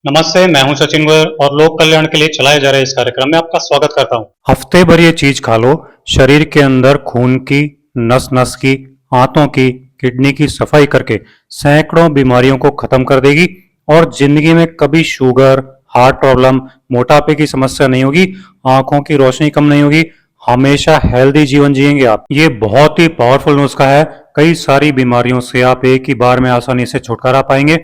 नमस्ते, मैं हूं सचिन गोयल और लोक कल्याण के लिए चलाए जा रहे इस कार्यक्रम में आपका स्वागत करता हूं। हफ्ते भर ये चीज खा लो, शरीर के अंदर खून की, नस नस की, आंतों की, किडनी की सफाई करके सैकड़ों बीमारियों को खत्म कर देगी और जिंदगी में कभी शुगर, हार्ट प्रॉब्लम, मोटापे की समस्या नहीं होगी, आंखों की रोशनी कम नहीं होगी, हमेशा हेल्दी जीवन जिएंगे आप। ये बहुत ही पावरफुल नुस्खा है। कई सारी बीमारियों से आप एक ही बार में आसानी से छुटकारा पाएंगे।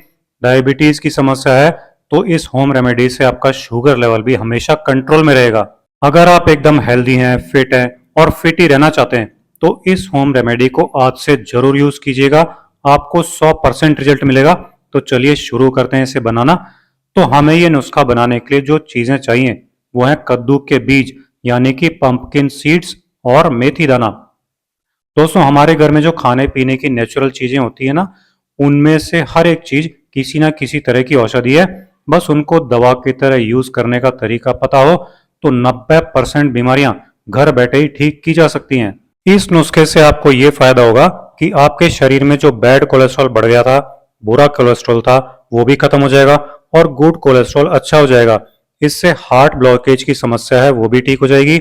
डायबिटीज की समस्या है तो इस होम रेमेडी से आपका शुगर लेवल भी हमेशा कंट्रोल में रहेगा। अगर आप एकदम हेल्दी हैं, फिट हैं और फिट ही रहना चाहते हैं तो इस होम रेमेडी को आज से जरूर यूज कीजिएगा। आपको 100% रिजल्ट मिलेगा। तो चलिए शुरू करते हैं इसे बनाना। तो हमें ये नुस्खा बनाने के लिए जो चीजें चाहिए वो है कद्दू के बीज यानी कि पंपकिन सीड्स और मेथी दाना। दोस्तों, हमारे घर में जो खाने पीने की नेचुरल चीजें होती है ना, उनमें से हर एक चीज किसी ना किसी तरह की औषधि है। बस उनको दवा की तरह यूज करने का तरीका पता हो तो 90% बीमारियां घर बैठे ही ठीक की जा सकती हैं। इस नुस्खे से आपको ये फायदा होगा कि आपके शरीर में जो बैड कोलेस्ट्रॉल बढ़ गया था, बुरा कोलेस्ट्रॉल था, वो भी खत्म हो जाएगा और गुड कोलेस्ट्रॉल अच्छा हो जाएगा। इससे हार्ट ब्लॉकेज की समस्या है वो भी ठीक हो जाएगी।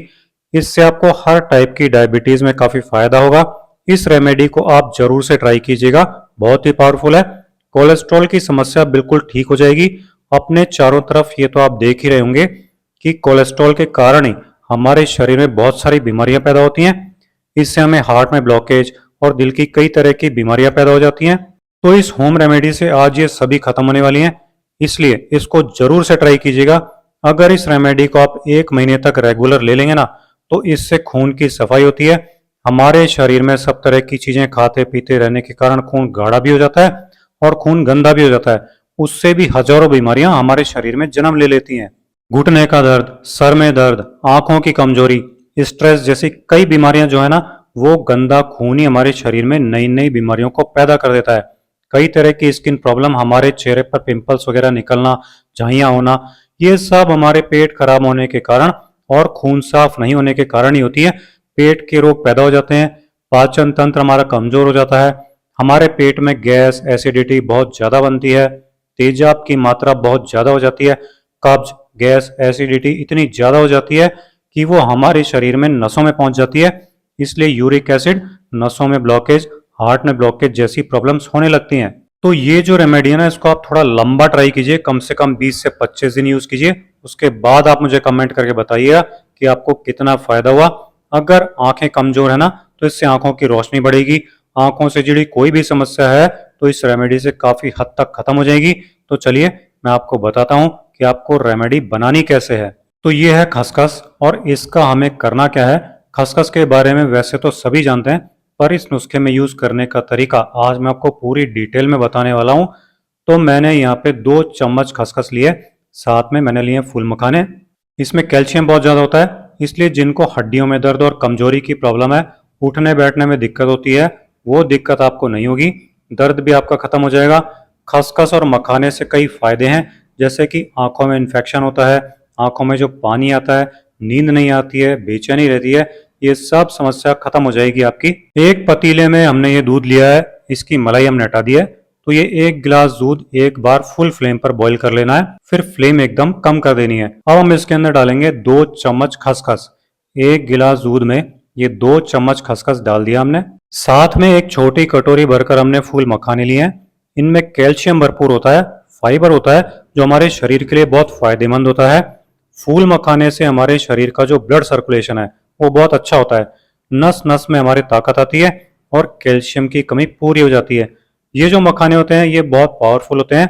इससे आपको हर टाइप की डायबिटीज में काफी फायदा होगा। इस रेमेडी को आप जरूर से ट्राई कीजिएगा, बहुत ही पावरफुल है। कोलेस्ट्रॉल की समस्या बिल्कुल ठीक हो जाएगी। अपने चारों तरफ ये तो आप देख ही रहे होंगे कि कोलेस्ट्रॉल के कारण ही हमारे शरीर में बहुत सारी बीमारियां पैदा होती हैं। इससे हमें हार्ट में ब्लॉकेज और दिल की कई तरह की बीमारियां पैदा हो जाती हैं। तो इस होम रेमेडी से आज ये सभी खत्म होने वाली हैं। इसलिए इसको जरूर से ट्राई कीजिएगा। अगर इस रेमेडी को आप 1 महीने तक रेगुलर ले लेंगे ना, तो इससे खून की सफाई होती है। हमारे शरीर में सब तरह की चीजें खाते पीते रहने के कारण खून गाढ़ा भी हो जाता है और खून गंदा भी हो जाता है। उससे भी हजारों बीमारियां हमारे शरीर में जन्म ले लेती हैं। घुटने का दर्द, सर में दर्द, आंखों की कमजोरी, स्ट्रेस जैसी कई बीमारियां जो है ना, वो गंदा खून ही हमारे शरीर में नई नई बीमारियों को पैदा कर देता है। कई तरह की स्किन प्रॉब्लम, हमारे चेहरे पर पिंपल्स वगैरह निकलना, झाइयां होना, ये सब हमारे पेट खराब होने के कारण और खून साफ नहीं होने के कारण ही होती है। पेट के रोग पैदा हो जाते हैं, पाचन तंत्र हमारा कमजोर हो जाता है, हमारे पेट में गैस एसिडिटी बहुत ज्यादा बनती है, तेजाब की मात्रा बहुत ज्यादा हो जाती है, कब्ज गैस एसिडिटी इतनी ज्यादा हो जाती है कि वो हमारे शरीर में नसों में पहुंच जाती है। इसलिए यूरिक एसिड, नसों में ब्लॉकेज, हार्ट में ब्लॉकेज जैसी प्रॉब्लम्स होने लगती हैं। तो ये जो रेमेडी है ना, इसको आप थोड़ा लंबा ट्राई कीजिए, कम से कम 20 से 25 दिन यूज कीजिए। उसके बाद आप मुझे कमेंट करके बताइएगा कि आपको कितना फायदा हुआ। अगर आंखें कमजोर है ना, तो इससे आंखों की रोशनी बढ़ेगी। आंखों से जुड़ी कोई भी समस्या है तो इस रेमेडी से काफी हद तक खत्म हो जाएगी। तो चलिए मैं आपको बताता हूँ कि आपको रेमेडी बनानी कैसे है। तो ये है खसखस और इसका हमें करना क्या है। खसखस के बारे में वैसे तो सभी जानते हैं, पर इस नुस्खे में यूज करने का तरीका आज मैं आपको पूरी डिटेल में बताने वाला हूँ। तो मैंने यहाँ पे 2 चम्मच खसखस लिए, साथ में मैंने लिए फूल मखाने। इसमें कैल्शियम बहुत ज्यादा होता है, इसलिए जिनको हड्डियों में दर्द और कमजोरी की प्रॉब्लम है, उठने बैठने में दिक्कत होती है, वो दिक्कत आपको नहीं होगी। दर्द भी आपका खत्म हो जाएगा। खसखस और मखाने से कई फायदे हैं, जैसे कि आंखों में इन्फेक्शन होता है, आंखों में जो पानी आता है, नींद नहीं आती है, बेचैनी रहती है, ये सब समस्या खत्म हो जाएगी आपकी। एक पतीले में हमने ये दूध लिया है, इसकी मलाई हमने हटा दी है। तो ये 1 गिलास दूध एक बार फुल फ्लेम पर बॉईल कर लेना है, फिर फ्लेम एकदम कम कर देनी है। अब हम इसके अंदर डालेंगे 2 चम्मच खसखस। 1 गिलास दूध में ये 2 चम्मच खसखस डाल दिया हमने। साथ में एक छोटी कटोरी भरकर हमने फूल मखाने लिए हैं। इनमें कैल्शियम भरपूर होता है, फाइबर होता है, जो हमारे शरीर के लिए बहुत फायदेमंद होता है। फूल मखाने से हमारे शरीर का जो ब्लड सर्कुलेशन है वो बहुत अच्छा होता है। नस नस में हमारे ताकत आती है और कैल्शियम की कमी पूरी हो जाती है। ये जो मखाने होते हैं ये बहुत पावरफुल होते हैं।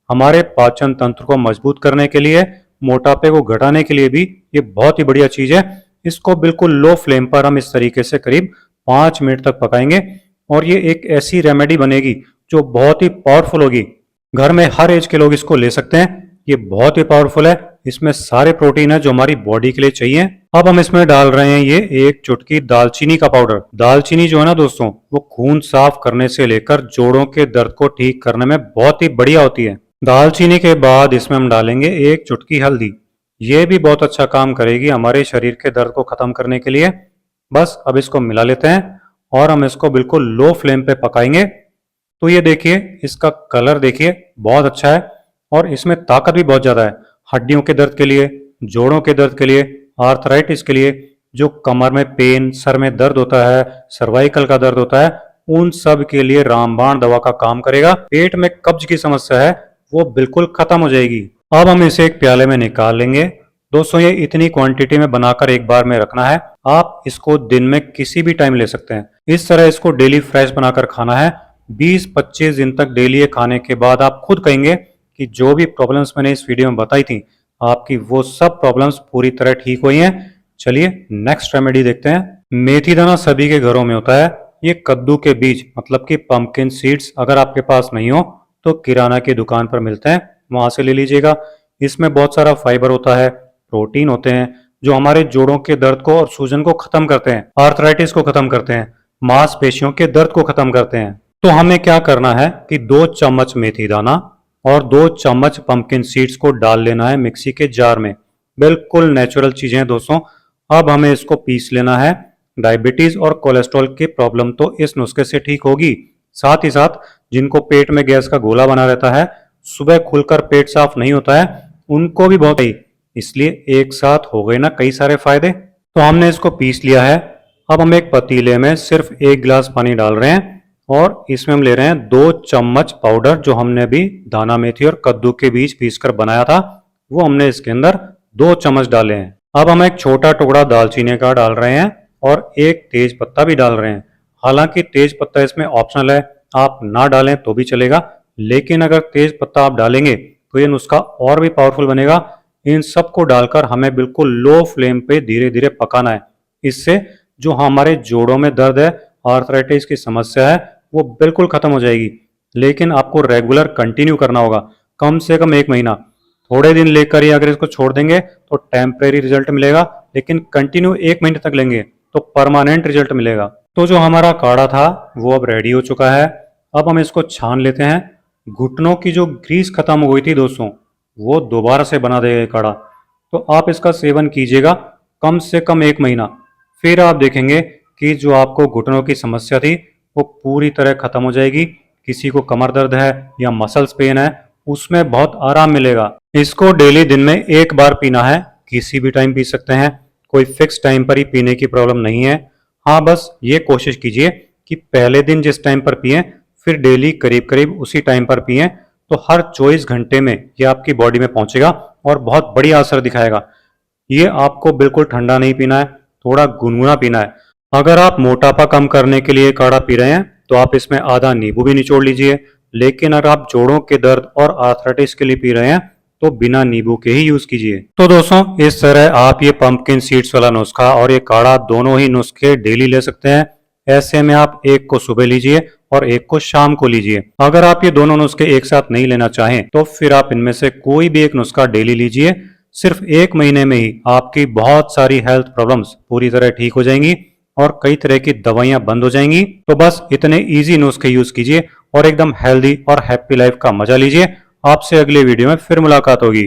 हमारे पाचन तंत्र को मजबूत करने के लिए, मोटापे को घटाने के लिए भी ये बहुत ही बढ़िया चीज है। इसको बिल्कुल लो फ्लेम पर हम इस तरीके से करीब 5 मिनट तक पकाएंगे और ये एक ऐसी रेमेडी बनेगी जो बहुत ही पावरफुल होगी। घर में हर एज के लोग इसको ले सकते हैं। ये बहुत ही पावरफुल है, इसमें सारे प्रोटीन है जो हमारी बॉडी के लिए चाहिए। अब हम इसमें डाल रहे हैं ये 1 चुटकी दालचीनी का पाउडर। दालचीनी जो है ना दोस्तों, वो खून साफ करने से लेकर जोड़ों के दर्द को ठीक करने में बहुत ही बढ़िया होती है। दालचीनी के बाद इसमें हम डालेंगे 1 चुटकी हल्दी। ये भी बहुत अच्छा काम करेगी हमारे शरीर के दर्द को खत्म करने के लिए। बस अब इसको मिला लेते हैं और हम इसको बिल्कुल लो फ्लेम पे पकाएंगे। तो ये देखिए, इसका कलर देखिए बहुत अच्छा है और इसमें ताकत भी बहुत ज़्यादा है। हड्डियों के दर्द के लिए, जोड़ों के दर्द के लिए, आर्थराइटिस के लिए, जो कमर में पेन, सर में दर्द होता है, सर्वाइकल का दर्द होता है, उन सब के लिए रामबाण दवा का काम करेगा। पेट में कब्ज की समस्या है वो बिल्कुल खत्म हो जाएगी। अब हम इसे एक प्याले में निकाल लेंगे। दोस्तों, ये इतनी क्वांटिटी में बनाकर एक बार में रखना है। आप इसको दिन में किसी भी टाइम ले सकते हैं। इस तरह इसको डेली फ्रेश बनाकर खाना है। 20-25 दिन तक डेली ये खाने के बाद आप खुद कहेंगे कि जो भी प्रॉब्लम्स मैंने इस वीडियो में बताई थी, आपकी वो सब प्रॉब्लम्स पूरी तरह ठीक हुई हैं। चलिए नेक्स्ट रेमेडी देखते हैं। मेथी दाना सभी के घरों में होता है। ये कद्दू के बीज मतलब कि पंपकिन सीड्स अगर आपके पास नहीं हो तो किराना की दुकान पर मिलते हैं, वहां से ले लीजिएगा। इसमें बहुत सारा फाइबर होता है, प्रोटीन होते हैं जो हमारे जोड़ों के दर्द को और सूजन को खत्म करते हैं, आर्थराइटिस को खत्म करते हैं, मांसपेशियों के दर्द को खत्म करते हैं। तो हमें क्या करना है कि 2 चम्मच मेथी दाना और 2 चम्मच पंपकिन सीड्स को डाल लेना है मिक्सी के जार में। बिल्कुल नेचुरल चीजें हैं दोस्तों। अब हमें इसको पीस लेना है। डायबिटीज और कोलेस्ट्रॉल की प्रॉब्लम तो इस नुस्खे से ठीक होगी। साथ ही साथ जिनको पेट में गैस का गोला बना रहता है, सुबह खुलकर पेट साफ नहीं होता है, उनको भी बहुत ही, इसलिए एक साथ हो गए ना कई सारे फायदे। तो हमने इसको पीस लिया है। अब हम एक पतीले में सिर्फ 1 गिलास पानी डाल रहे हैं और इसमें हम ले रहे हैं 2 चम्मच पाउडर जो हमने अभी दाना मेथी और कद्दू के बीज पीसकर बनाया था, वो हमने इसके अंदर 2 चम्मच डाले हैं। अब हम एक छोटा टुकड़ा दालचीनी का डाल रहे हैं और एक तेज पत्ता भी डाल रहे हैं। हालांकि तेज पत्ता इसमें ऑप्शनल है, आप ना डालें तो भी चलेगा, लेकिन अगर तेज पत्ता आप डालेंगे तो ये नुस्खा और भी पावरफुल बनेगा। इन सबको डालकर हमें बिल्कुल लो फ्लेम पे धीरे धीरे पकाना है। इससे जो हमारे जोड़ों में दर्द है, आर्थराइटिस की समस्या है, वो बिल्कुल खत्म हो जाएगी। लेकिन आपको रेगुलर कंटिन्यू करना होगा, कम से कम 1 महीना। थोड़े दिन लेकर ही अगर इसको छोड़ देंगे तो टेम्परेरी रिजल्ट मिलेगा, लेकिन कंटिन्यू 1 महीने तक लेंगे तो परमानेंट रिजल्ट मिलेगा। तो जो हमारा काढ़ा था वो अब रेडी हो चुका है। अब हम इसको छान लेते हैं। घुटनों की जो ग्रीस खत्म हो गई थी दोस्तों, वो दोबारा से बना देगा ये काढ़ा। तो आप इसका सेवन कीजिएगा कम से कम 1 महीना, फिर आप देखेंगे कि जो आपको घुटनों की समस्या थी वो पूरी तरह खत्म हो जाएगी। किसी को कमर दर्द है या मसल्स पेन है, उसमें बहुत आराम मिलेगा। इसको डेली दिन में 1 बार पीना है, किसी भी टाइम पी सकते हैं, कोई फिक्स टाइम पर ही पीने की प्रॉब्लम नहीं है। हाँ, बस ये कोशिश कीजिए कि पहले दिन जिस टाइम पर पिएं फिर डेली करीब करीब उसी टाइम पर पिएं, तो हर 24 घंटे में ये आपकी बॉडी में पहुंचेगा और बहुत बढ़िया असर दिखाएगा। ये आपको बिल्कुल ठंडा नहीं पीना है, थोड़ा गुनगुना पीना है। अगर आप मोटापा कम करने के लिए काढ़ा पी रहे हैं तो आप इसमें आधा नींबू भी निचोड़ लीजिए, लेकिन अगर आप जोड़ों के दर्द और आर्थराइटिस के लिए पी रहे हैं तो बिना नींबू के ही यूज कीजिए। तो दोस्तों, इस तरह आप ये पंपकिन सीड्स वाला नुस्खा और ये काढ़ा दोनों ही नुस्खे डेली ले सकते हैं। ऐसे में आप एक को सुबह लीजिए और एक को शाम को लीजिए। अगर आप ये दोनों नुस्खे एक साथ नहीं लेना चाहें तो फिर आप इनमें से कोई भी एक नुस्खा डेली लीजिए। सिर्फ 1 महीने में ही आपकी बहुत सारी हेल्थ प्रॉब्लम्स पूरी तरह ठीक हो जाएंगी और कई तरह की दवाइयां बंद हो जाएंगी। तो बस इतने इजी नुस्खे यूज कीजिए और एकदम हेल्दी और हैप्पी लाइफ का मजा लीजिए। आपसे अगले वीडियो में फिर मुलाकात होगी।